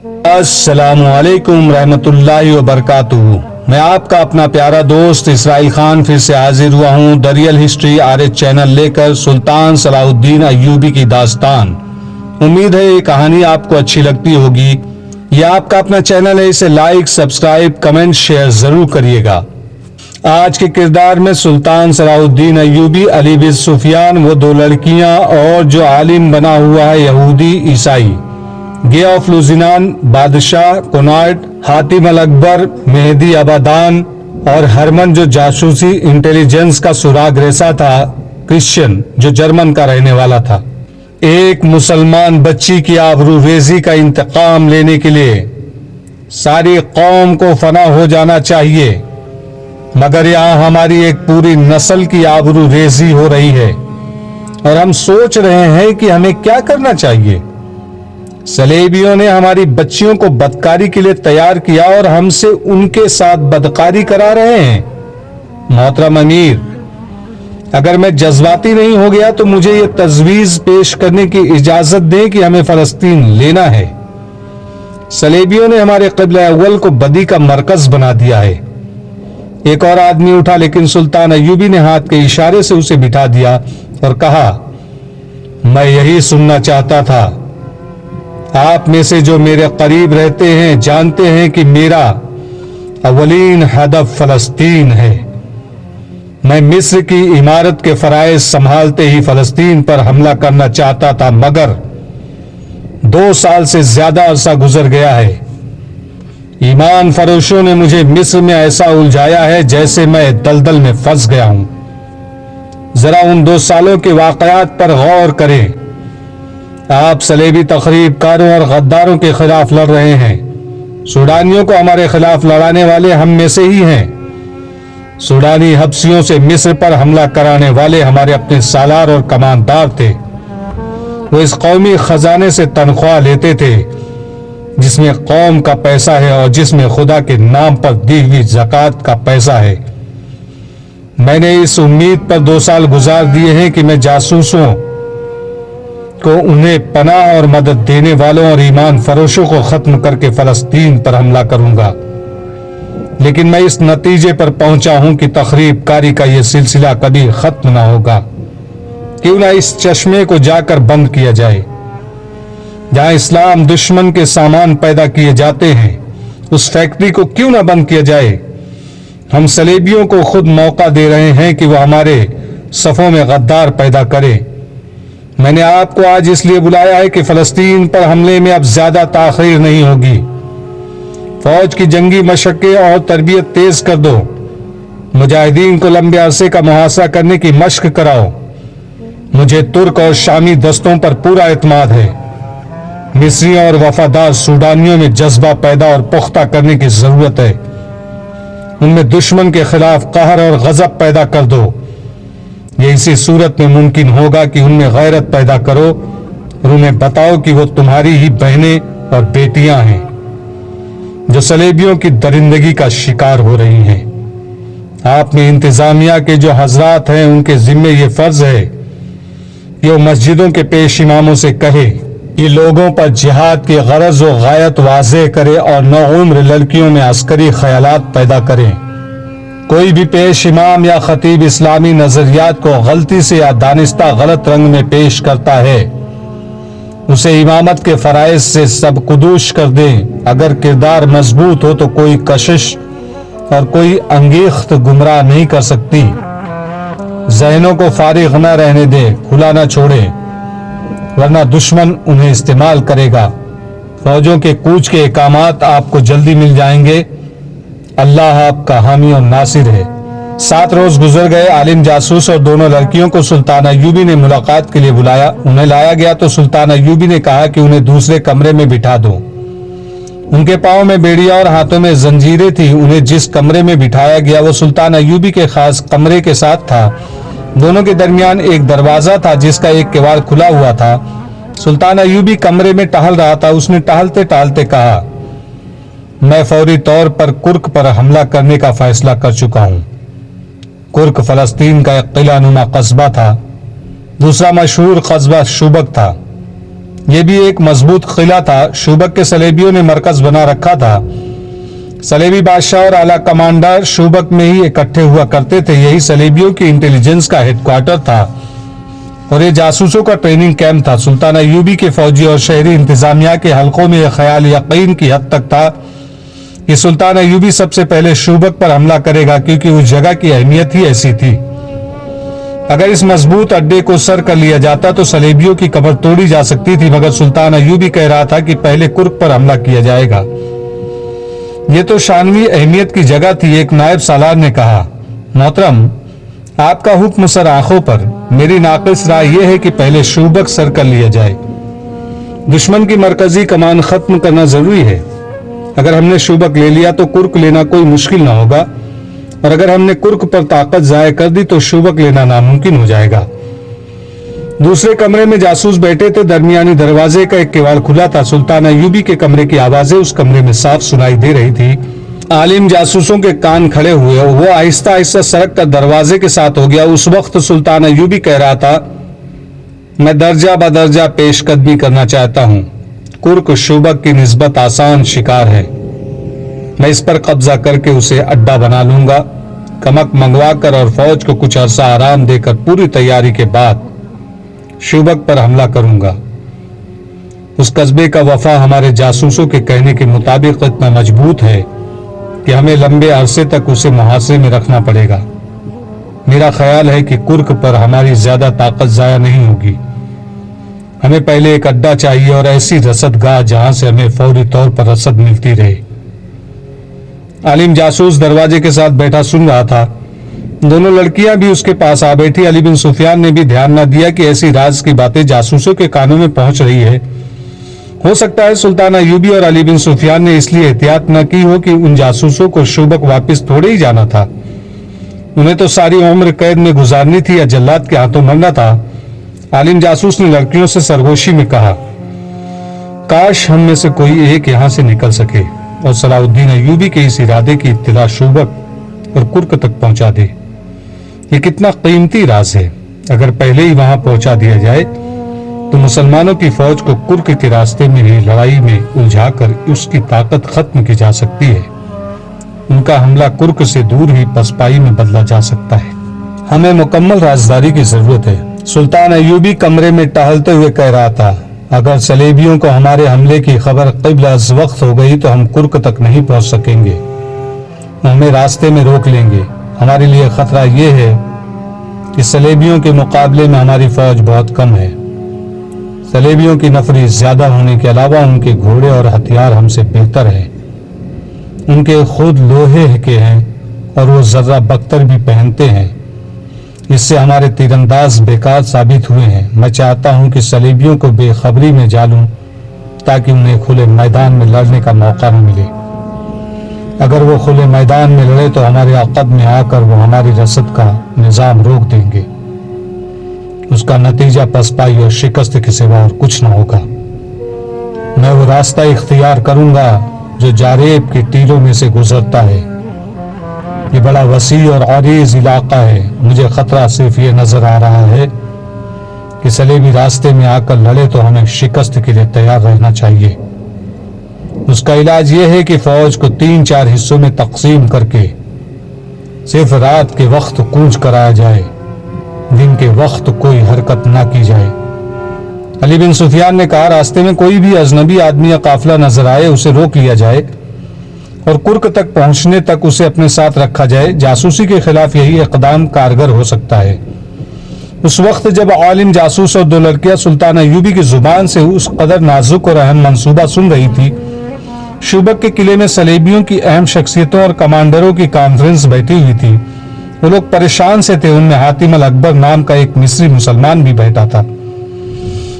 السلام علیکم رحمۃ اللہ وبرکاتہ۔ میں آپ کا اپنا پیارا دوست اسرائیل خان پھر سے حاضر ہوا ہوں the real history RH channel لے کر سلطان صلاح الدین ایوبی کی داستان۔ امید ہے یہ کہانی آپ کو اچھی لگتی ہوگی۔ یہ آپ کا اپنا چینل ہے، اسے لائک، سبسکرائب، کمنٹ، شیئر ضرور کریے گا۔ آج کے کردار میں سلطان صلاح الدین ایوبی، علی بن سفیان، وہ دو لڑکیاں اور جو عالم بنا ہوا ہے یہودی عیسائی، گیا آف لوزینان، بادشاہ کنارڈ، حاتم الاکبر، مہدی آبادان اور ہرمن جو جاسوسی انٹیلیجنس کا سراغ ریسا تھا، کرسچن جو جرمن کا رہنے والا تھا۔ ایک مسلمان بچی کی آبرو ریزی کا انتقام لینے کے لیے ساری قوم کو فنا ہو جانا چاہیے، مگر یہاں ہماری ایک پوری نسل کی آبرو ریزی ہو رہی ہے اور ہم سوچ رہے ہیں کہ ہمیں کیا کرنا چاہیے۔ صلیبیوں نے ہماری بچیوں کو بدکاری کے لیے تیار کیا اور ہم سے ان کے ساتھ بدکاری کرا رہے ہیں۔ محترم امیر، اگر میں جذباتی نہیں ہو گیا تو مجھے یہ تجویز پیش کرنے کی اجازت دیں کہ ہمیں فلسطین لینا ہے۔ صلیبیوں نے ہمارے قبلہ اول کو بدی کا مرکز بنا دیا ہے۔ ایک اور آدمی اٹھا، لیکن سلطان ایوبی نے ہاتھ کے اشارے سے اسے بٹھا دیا اور کہا، میں یہی سننا چاہتا تھا۔ آپ میں سے جو میرے قریب رہتے ہیں جانتے ہیں کہ میرا اولین ہدف فلسطین ہے۔ میں مصر کی عمارت کے فرائض سنبھالتے ہی فلسطین پر حملہ کرنا چاہتا تھا، مگر 2 سال سے زیادہ عرصہ گزر گیا ہے۔ ایمان فروشوں نے مجھے مصر میں ایسا الجھایا ہے جیسے میں دلدل میں پھنس گیا ہوں۔ ذرا ان 2 سالوں کے واقعات پر غور کریں۔ آپ صلیبی تخریب کاروں اور غداروں کے خلاف لڑ رہے ہیں۔ سوڈانیوں کو ہمارے خلاف لڑانے والے ہم میں سے ہی ہیں۔ سوڈانی حبشیوں سے مصر پر حملہ کرانے والے ہمارے اپنے سالار اور کماندار تھے۔ وہ اس قومی خزانے سے تنخواہ لیتے تھے جس میں قوم کا پیسہ ہے اور جس میں خدا کے نام پر دی ہوئی زکوٰۃ کا پیسہ ہے۔ میں نے اس امید پر 2 سال گزار دیے ہیں کہ میں جاسوسوں کو، انہیں پناہ اور مدد دینے والوں اور ایمان فروشوں کو ختم کر کے فلسطین پر حملہ کروں گا، لیکن میں اس نتیجے پر پہنچا ہوں کہ تخریب کاری کا یہ سلسلہ کبھی ختم نہ ہوگا۔ کیوں نہ اس چشمے کو جا کر بند کیا جائے جہاں اسلام دشمن کے سامان پیدا کیے جاتے ہیں، اس فیکٹری کو کیوں نہ بند کیا جائے۔ ہم صلیبیوں کو خود موقع دے رہے ہیں کہ وہ ہمارے صفوں میں غدار پیدا کرے۔ میں نے آپ کو آج اس لیے بلایا ہے کہ فلسطین پر حملے میں اب زیادہ تاخیر نہیں ہوگی۔ فوج کی جنگی مشقیں اور تربیت تیز کر دو۔ مجاہدین کو لمبے عرصے کا محاصرہ کرنے کی مشق کراؤ۔ مجھے ترک اور شامی دستوں پر پورا اعتماد ہے۔ مصریوں اور وفادار سوڈانیوں میں جذبہ پیدا اور پختہ کرنے کی ضرورت ہے۔ ان میں دشمن کے خلاف قہر اور غضب پیدا کر دو۔ یہ اسی صورت میں ممکن ہوگا کہ ان میں غیرت پیدا کرو اور انہیں بتاؤ کہ وہ تمہاری ہی بہنیں اور بیٹیاں ہیں جو صلیبیوں کی درندگی کا شکار ہو رہی ہیں۔ آپ میں انتظامیہ کے جو حضرات ہیں ان کے ذمے یہ فرض ہے کہ وہ مسجدوں کے پیش اماموں سے کہے کہ لوگوں پر جہاد کی غرض و غایت واضح کرے اور نوعمر لڑکیوں میں عسکری خیالات پیدا کریں۔ کوئی بھی پیش امام یا خطیب اسلامی نظریات کو غلطی سے یا دانستہ غلط رنگ میں پیش کرتا ہے، اسے امامت کے فرائض سے سبکدوش کر دیں۔ اگر کردار مضبوط ہو تو کوئی کشش اور کوئی انگیخت گمراہ نہیں کر سکتی۔ ذہنوں کو فارغ نہ رہنے دیں، کھلا نہ چھوڑیں، ورنہ دشمن انہیں استعمال کرے گا۔ فوجوں کے کوچ کے احکامات آپ کو جلدی مل جائیں گے۔ اللہ آپ کا حامی اور ناصر ہے۔ 7 روز گزر گئے۔ عالم جاسوس اور دونوں لڑکیوں کو سلطان ایوبی نے ملاقات کے لیے بلایا۔ انہیں لایا گیا تو سلطان ایوبی نے کہا کہ انہیں دوسرے کمرے میں بٹھا دو۔ ان کے پاؤں میں بیڑیاں اور ہاتھوں میں زنجیریں تھیں۔ انہیں جس کمرے میں بٹھایا گیا وہ سلطان ایوبی کے خاص کمرے کے ساتھ تھا۔ دونوں کے درمیان ایک دروازہ تھا جس کا ایک کواڑ کھلا ہوا تھا۔ سلطان ایوبی کمرے میں ٹہل رہا تھا۔ اس نے ٹہلتے ٹہلتے کہا، میں فوری طور پر کرک پر حملہ کرنے کا فیصلہ کر چکا ہوں۔ کرک فلسطین کا ایک قلعہ نما قصبہ تھا۔ دوسرا مشہور قصبہ شوبک تھا۔ یہ بھی ایک مضبوط قلعہ تھا، شوبک کے صلیبیوں نے مرکز بنا رکھا تھا۔ صلیبی بادشاہ اور اعلیٰ کمانڈر شوبک میں ہی اکٹھے ہوا کرتے تھے، یہی صلیبیوں کی انٹیلیجنس کا ہیڈ کوارٹر تھا اور یہ جاسوسوں کا ٹریننگ کیمپ تھا۔ سلطان ایوبی کے فوجی اور شہری انتظامیہ کے حلقوں میں یہ خیال یقین کی حد تک تھا کہ سلطان ایوبی سب سے پہلے شوبک پر حملہ کرے گا، کیونکہ اس جگہ کی اہمیت ہی ایسی تھی۔ اگر اس مضبوط اڈے کو سر کر لیا جاتا تو صلیبیوں کی کمر توڑی جا سکتی تھی، مگر سلطان ایوبی کہہ رہا تھا کہ پہلے کرک پر حملہ کیا جائے گا۔ یہ تو شانوی اہمیت کی جگہ تھی۔ ایک نائب سالار نے کہا، محترم، آپ کا حکم سر آنکھوں پر، میری ناقص رائے یہ ہے کہ پہلے شوبک سر کر لیا جائے۔ دشمن کی مرکزی کمان ختم کرنا ضروری ہے۔ اگر ہم نے شوبک لے لیا تو کرک لینا کوئی مشکل نہ ہوگا، اور اگر ہم نے کرک پر طاقت ضائع کر دی تو شوبک لینا ناممکن ہو جائے گا۔ دوسرے کمرے میں جاسوس بیٹھے تھے، درمیانی دروازے کا ایک کیوال کھلا تھا۔ سلطان ایوبی کے کمرے کی آوازیں اس کمرے میں صاف سنائی دے رہی تھی۔ عالم جاسوسوں کے کان کھڑے ہوئے، وہ آہستہ آہستہ سڑک کر دروازے کے ساتھ ہو گیا۔ اس وقت سلطان ایوبی کہہ رہا تھا، میں درجہ بدرجہ پیش قدمی کرنا چاہتا ہوں۔ کرک شوبک کی نسبت آسان شکار ہے، میں اس پر قبضہ کر کے اسے اڈا بنا لوں گا، کمک منگوا کر اور فوج کو کچھ عرصہ آرام دے کر پوری تیاری کے بعد شوبک پر حملہ کروں گا۔ اس قصبے کا وفا ہمارے جاسوسوں کے کہنے کے مطابق اتنا مضبوط ہے کہ ہمیں لمبے عرصے تک اسے محاصرے میں رکھنا پڑے گا۔ میرا خیال ہے کہ کرک پر ہماری زیادہ طاقت ضائع نہیں ہوگی۔ ہمیں پہلے ایک اڈا چاہیے اور ایسی رسد گاہ جہاں سے ہمیں فوری طور پر رسد ملتی رہے۔ عالم جاسوس دروازے کے ساتھ بیٹھا سن رہا تھا۔ دونوں لڑکیاں بھی اس کے پاس آ بیٹھی۔ علی بن سفیان نے بھی دھیان نہ دیا کہ ایسی راز کی باتیں جاسوسوں کے کانوں میں پہنچ رہی ہے۔ ہو سکتا ہے سلطان ایوبی اور علی بن سفیان نے اس لیے احتیاط نہ کی ہو کہ ان جاسوسوں کو شوبک واپس تھوڑے ہی جانا تھا، انہیں تو ساری عمر قید میں گزارنی تھی یا جلاد کے ہاتھوں مرنا تھا۔ عالم جاسوس نے لڑکیوں سے سرگوشی میں کہا، کاش ہم میں سے کوئی ایک یہاں سے نکل سکے اور صلاح الدین ایوبی کے اس ارادے کی اطلاع شوبک اور کرک تک پہنچا دے۔ یہ کتنا قیمتی راز ہے، اگر پہلے ہی وہاں پہنچا دیا جائے تو مسلمانوں کی فوج کو کرک کے راستے میں ہی لڑائی میں الجھا کر اس کی طاقت ختم کی جا سکتی ہے۔ ان کا حملہ کرک سے دور ہی پسپائی میں بدلا جا سکتا ہے۔ ہمیں مکمل رازداری کی ضرورت ہے۔ سلطان ایوبی کمرے میں ٹہلتے ہوئے کہہ رہا تھا، اگر صلیبیوں کو ہمارے حملے کی خبر قبل از وقت ہو گئی تو ہم کرک تک نہیں پہنچ سکیں گے، ہمیں راستے میں روک لیں گے۔ ہمارے لیے خطرہ یہ ہے کہ صلیبیوں کے مقابلے میں ہماری فوج بہت کم ہے۔ صلیبیوں کی نفری زیادہ ہونے کے علاوہ ان کے گھوڑے اور ہتھیار ہم سے بہتر ہیں۔ ان کے خود لوہے کے ہیں اور وہ ذرہ بختر بھی پہنتے ہیں، اس سے ہمارے تیر انداز بیکار ثابت ہوئے ہیں۔ میں چاہتا ہوں کہ صلیبیوں کو بے خبری میں جالوں تاکہ انہیں کھلے میدان میں لڑنے کا موقع نہ ملے۔ اگر وہ کھلے میدان میں لڑے تو ہمارے عقب میں آ کر وہ ہماری رسد کا نظام روک دیں گے، اس کا نتیجہ پسپائی اور شکست کے سوا اور کچھ نہ ہوگا۔ میں وہ راستہ اختیار کروں گا جو جاریب کے ٹیلوں میں سے گزرتا ہے۔ یہ بڑا وسیع اور عریض علاقہ ہے۔ مجھے خطرہ صرف یہ نظر آ رہا ہے کہ صلیبی راستے میں آ کر لڑے تو ہمیں شکست کے لیے تیار رہنا چاہیے۔ اس کا علاج یہ ہے کہ فوج کو 3-4 حصوں میں تقسیم کر کے صرف رات کے وقت کوچ کرایا جائے، دن کے وقت کوئی حرکت نہ کی جائے۔ علی بن سفیان نے کہا، راستے میں کوئی بھی اجنبی آدمی یا قافلہ نظر آئے اسے روک لیا جائے اور کرک تک پہنچنے تک اسے اپنے ساتھ رکھا جائے۔ جاسوسی کے خلاف یہی اقدام کارگر ہو سکتا ہے۔ اس وقت جب عالم جاسوس اور 2 لڑکیاں سلطان ایوبی کی زبان سے اس قدر نازک اور اہم منصوبہ سن رہی تھی، شوبک کے قلعے میں صلیبیوں کی اہم شخصیتوں اور کمانڈروں کی کانفرنس بیٹھی ہوئی تھی۔ وہ لوگ پریشان سے تھے۔ ان میں حاتم الاکبر نام کا ایک مصری مسلمان بھی بیٹھا تھا۔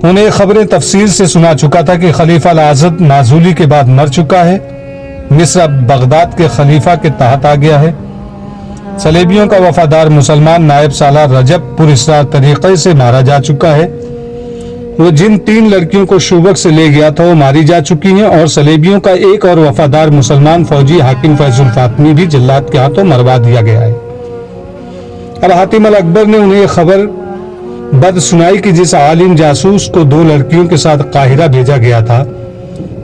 انہیں خبریں تفصیل سے سنا چکا تھا کہ خلیفہ العزد نازولی کے بعد مر چکا ہے، مصر اب بغداد کے خلیفہ کے تحت آ گیا ہے۔ صلیبیوں کا وفادار مسلمان نائب سالار رجب پر اسرار طریقے سے مارا جا چکا ہے۔ وہ جن 3 لڑکیوں کو شوبک سے لے گیا تھا وہ ماری جا چکی ہیں، اور صلیبیوں کا ایک اور وفادار مسلمان فوجی حاکم فیض الفاطمی بھی جلاد کے ہاتھوں مروا دیا گیا ہے۔ اب حاتم الاکبر نے انہیں یہ خبر بدسنائی کی جس عالم جاسوس کو 2 لڑکیوں کے ساتھ قاہرہ بھیجا گیا تھا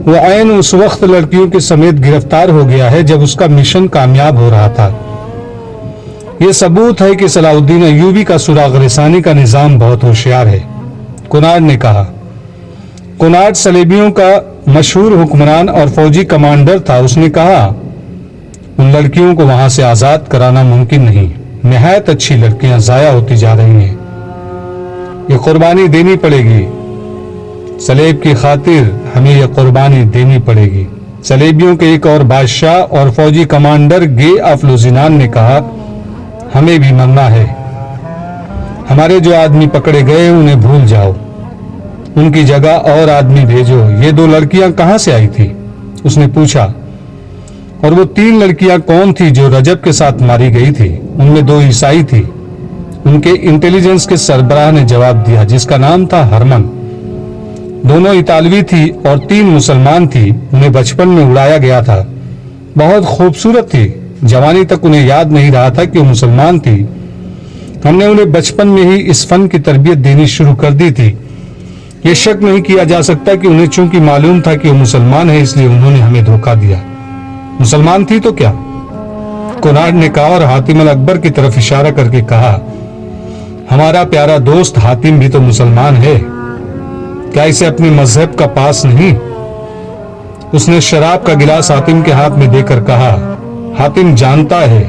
وہ عین اس وقت لڑکیوں کے سمیت گرفتار ہو گیا ہے جب اس کا مشن کامیاب ہو رہا تھا۔ یہ ثبوت ہے کہ صلاح الدین ایوبی کا سراغ رسانی کا نظام بہت ہوشیار ہے، کناڈ نے کہا۔ کناڈ صلیبیوں کا مشہور حکمران اور فوجی کمانڈر تھا۔ اس نے کہا ان لڑکیوں کو وہاں سے آزاد کرانا ممکن نہیں، نہایت اچھی لڑکیاں ضائع ہوتی جا رہی ہیں، یہ قربانی دینی پڑے گی، صلیب کی خاطر ہمیں یہ قربانی دینی پڑے گی۔ صلیبیوں کے ایک اور بادشاہ اور فوجی کمانڈر گے آف لوزینان نے کہا ہمیں بھی مرنا ہے، ہمارے جو آدمی پکڑے گئے انہیں بھول جاؤ، ان کی جگہ اور آدمی بھیجو۔ یہ 2 لڑکیاں کہاں سے آئی تھی؟ اس نے پوچھا۔ اور وہ 3 لڑکیاں کون تھی جو رجب کے ساتھ ماری گئی تھی؟ ان میں 2 عیسائی تھی۔ ان کے انٹیلیجنس کے سربراہ نے جواب دیا جس کا نام تھا ہرمن۔ دونوں اطالوی تھی اور 3 مسلمان تھی۔ انہیں بچپن میں اڑایا گیا تھا، بہت خوبصورت تھی، جوانی تک انہیں یاد نہیں رہا تھا کہ وہ مسلمان تھی۔ ہم نے انہیں بچپن میں ہی اس فن کی تربیت دینی شروع کر دی تھی۔ یہ شک نہیں کیا جا سکتا کہ انہیں چونکہ معلوم تھا کہ وہ مسلمان ہے اس لیے انہوں نے ہمیں دھوکہ دیا۔ مسلمان تھی تو کیا؟ کناڈ نے کہا اور حاتم الاکبر کی طرف اشارہ کر کے کہا ہمارا پیارا دوست حاتم بھی تو مسلمان ہے، کیا اسے اپنے مذہب کا پاس نہیں؟ اس نے شراب کا گلاس حاتم کے ہاتھ میں دے کر کہا حاتم جانتا ہے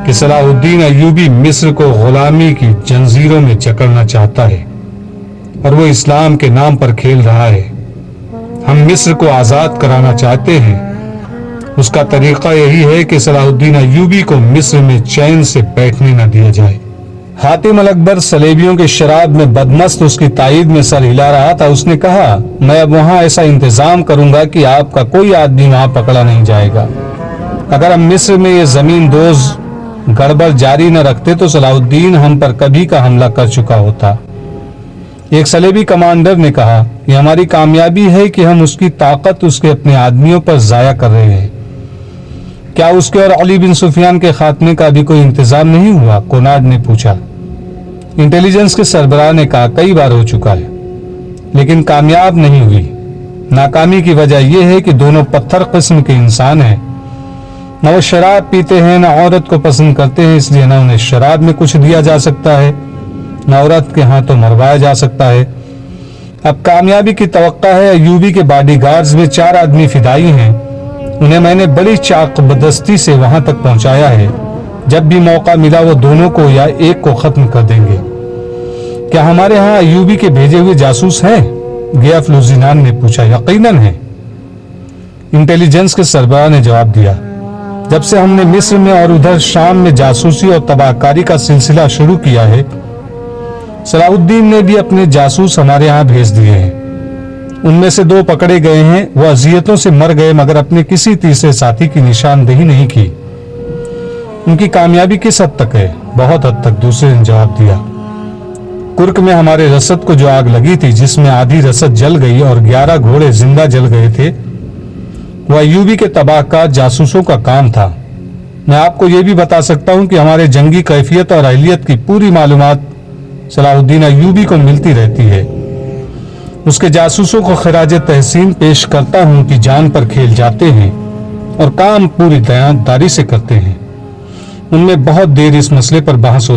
کہ صلاح الدین ایوبی مصر کو غلامی کی جنزیروں میں جکڑنا چاہتا ہے اور وہ اسلام کے نام پر کھیل رہا ہے۔ ہم مصر کو آزاد کرانا چاہتے ہیں، اس کا طریقہ یہی ہے کہ صلاح الدین ایوبی کو مصر میں چین سے بیٹھنے نہ دیا جائے۔ حاتم الاکبر صلیبیوں کے شراب میں بدمست اس کی تائید میں سر ہلا رہا تھا۔ اس نے کہا میں اب وہاں ایسا انتظام کروں گا کہ آپ کا کوئی آدمی وہاں پکڑا نہیں جائے گا۔ اگر ہم مصر میں یہ زمین دوز گڑبڑ جاری نہ رکھتے تو صلاح الدین ہم پر کبھی کا حملہ کر چکا ہوتا۔ ایک صلیبی کمانڈر نے کہا یہ ہماری کامیابی ہے کہ ہم اس کی طاقت اس کے اپنے آدمیوں پر ضائع کر رہے ہیں۔ کیا اس کے اور علی بن سفیان کے خاتمے کا بھی کوئی انتظام نہیں ہوا؟ کناڈ نے پوچھا۔ انٹیلیجنس کے سربراہ نے کہا کئی بار ہو چکا ہے لیکن کامیاب نہیں ہوئی۔ ناکامی کی وجہ یہ ہے کہ دونوں پتھر قسم کے انسان ہیں، نہ وہ شراب پیتے ہیں نہ عورت کو پسند کرتے ہیں، اس لیے نہ انہیں شراب میں کچھ دیا جا سکتا ہے نہ عورت کے ہاتھوں مروایا جا سکتا ہے۔ اب کامیابی کی توقع ہے۔ ایوبی کے باڈی گارڈز میں 4 آدمی فدائی ہیں، انہیں میں نے بڑی چاق بدستی سے وہاں تک پہنچایا ہے۔ جب بھی موقع ملا وہ دونوں کو یا ایک کو ختم کر دیں گے۔ کیا ہمارے ہاں ایوبی کے بھیجے ہوئے جاسوس ہیں؟ گے آف لوزینان نے پوچھا۔ یقیناً ہیں، انٹیلیجنس کے سربراہ نے جواب دیا۔ جب سے ہم نے مصر میں اور ادھر شام میں جاسوسی اور تباہ کاری کا سلسلہ شروع کیا ہے، صلاح الدین نے بھی اپنے جاسوس ہمارے ہاں بھیج دیے ہیں۔ ان میں سے 2 پکڑے گئے ہیں، وہ اذیتوں سے مر گئے مگر اپنے کسی تیسرے ساتھی کی نشاندہی نہیں کی۔ ان کی کامیابی کس حد تک ہے؟ بہت حد تک، دوسرے نے جواب دیا۔ کرک میں ہمارے رسد کو جو آگ لگی تھی جس میں آدھی رسد جل گئی اور 11 گھوڑے زندہ جل گئے تھے، وہ ایوبی کے تباہ کار جاسوسوں کا کام تھا۔ میں آپ کو یہ بھی بتا سکتا ہوں کہ ہمارے جنگی کیفیت اور اہلیت کی پوری معلومات صلاح الدین ایوبی کو ملتی رہتی ہے۔ اس کے جاسوسوں کو خراج تحسین پیش کرتا ہوں کہ جان پر کھیل جاتے ہیں اور کام پوری دیانتداری سے کرتے ہیں۔ ان میں بہت دیر اس مسئلے پر بحث